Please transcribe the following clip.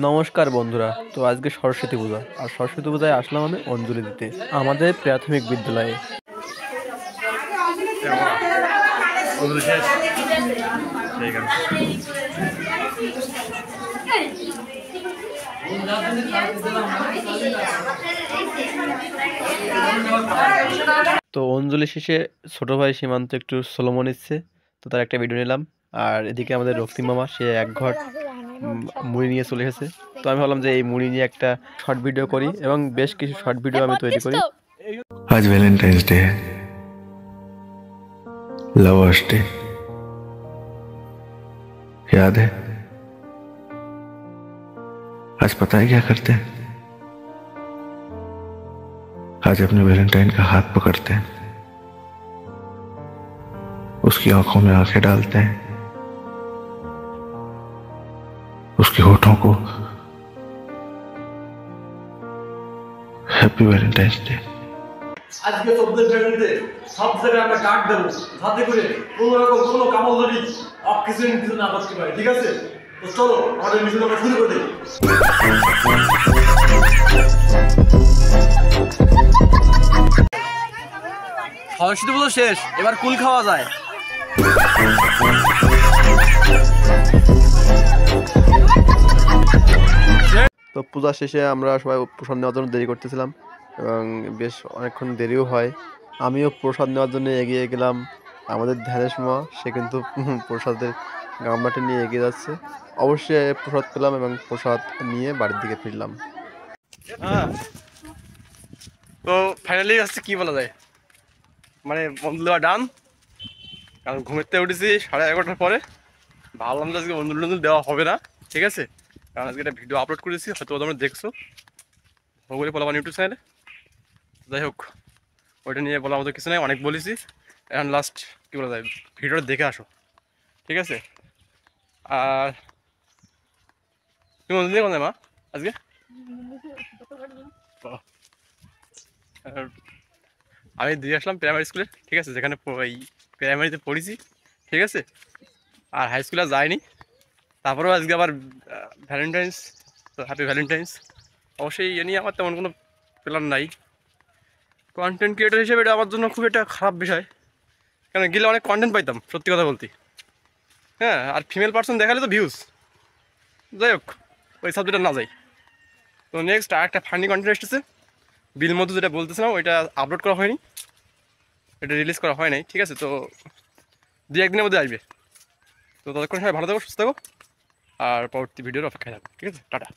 নমস্কার বন্ধুরা। তো আজকে সরস্বতী পূজা, আর সরস্বতী পূজায় আসলাম আমি অঞ্জলি দিতে আমাদের প্রাথমিক বিদ্যালয়ে। তো অঞ্জলি শেষে ছোট ভাই সীমান্ত একটু সোলোমো নিচ্ছে, তো তার একটা ভিডিও নিলাম। আর এদিকে আমাদের রক্তিম মামা, সে এক ঘট মুড়ি নিয়ে চলে এসেছে। তো আমি ভাবলাম যে এই মুড়ি নিয়ে একটা শর্ট ভিডিও করি, এবং বেশ কিছু শর্ট ভিডিও আমি তৈরি করি। आज वैलेंटाइंस डे है, लवर्स डे याद है। आज पता है क्या करते हैं? आज अपने वैलेंटाइन का हाथ पकड़ते हैं, उसकी आंखों में आंखें डालते हैं, उसके होठों को हैप्पी वैलेंटाइंस डे। আজকে 14 ফেব্রুয়ারিতে সব জায়গায় আমরা কার্ড দেবো, যাতে করে কোনো রকম কোনো কামলদারি কিছু না করতে পারে। ঠিক আছে, তো চলো আমাদের মিশন আমরা শুরু করে দিই। সরস্বতী পুজো শেষ, এবার কুল খাওয়া যায়। তো পূজা শেষে আমরা সবাই প্রসাদ নেওয়ার জন্য দেরি করতেছিলাম, এবং বেশ অনেকক্ষণ দেরিও হয়। আমিও প্রসাদ নেওয়ার জন্য এগিয়ে গেলাম। আমাদের ধ্যানেশ মা, সে কিন্তু প্রসাদের গামলাটি নিয়ে এগিয়ে যাচ্ছে। অবশ্যই প্রসাদ পেলাম এবং প্রসাদ নিয়ে বাড়ির দিকে ফিরলাম। হ্যাঁ, তো ফাইনালি হচ্ছে কি বলা যায়, মানে বন্ধু দেওয়া ডান। কারণ ঘুমেতে উঠেছি 11:30টার পরে, ভাবলাম যে আজকে বন্ধু দেওয়া হবে না। ঠিক আছে, কারণ আজকে একটা ভিডিও আপলোড করেছি, হয়তো তোমরা দেখছো ওগুলি বলা ইউটিউব চ্যানেলে। যাই হোক, ওইটা নিয়ে বলা আমাদের কিছু নাই, অনেক বলেছি। এখন লাস্ট কী বলা যায়, ভিডিওটা দেখে আসো। ঠিক আছে, আর তুমি বন্ধু দিয়ে কোথায় মা আজকে? আর আমি দিয়ে আসলাম প্রাইমারি স্কুলে। ঠিক আছে, যেখানে এই প্রাইমারিতে পড়েছি। ঠিক আছে, আর হাই স্কুলে যাইনি। তারপরেও আজকে আবার ভ্যালেন্টাইন্স, তো হ্যাপি ভ্যালেন্টাইন্স। অবশ্যই এ নিয়ে আমার তেমন কোনো প্ল্যান নাই। কন্টেন্ট ক্রিয়েটার হিসেবে এটা আমার জন্য খুব একটা খারাপ বিষয়, কারণ গেলে অনেক কন্টেন্ট পাইতাম, সত্যি কথা বলতে। হ্যাঁ, আর ফিমেল পার্সন দেখালে তো ভিউজ। যাই হোক, ওই সাবজেক্টটা না যাই। তো নেক্সট আর একটা ফানি কন্টেন্ট এসেছে, বিল মতো যেটা বলতেছিলাম, ওইটা আপলোড করা হয়নি, এটা রিলিজ করা হয় নাই। ঠিক আছে, তো 2-1 দিনের মধ্যে আসবে। তো ততক্ষণ সবাই ভালো থাকো, সুস্থ থাকো, আর পরবর্তী ভিডিওর অপেক্ষায় থাকো। ঠিক আছে, টাটা।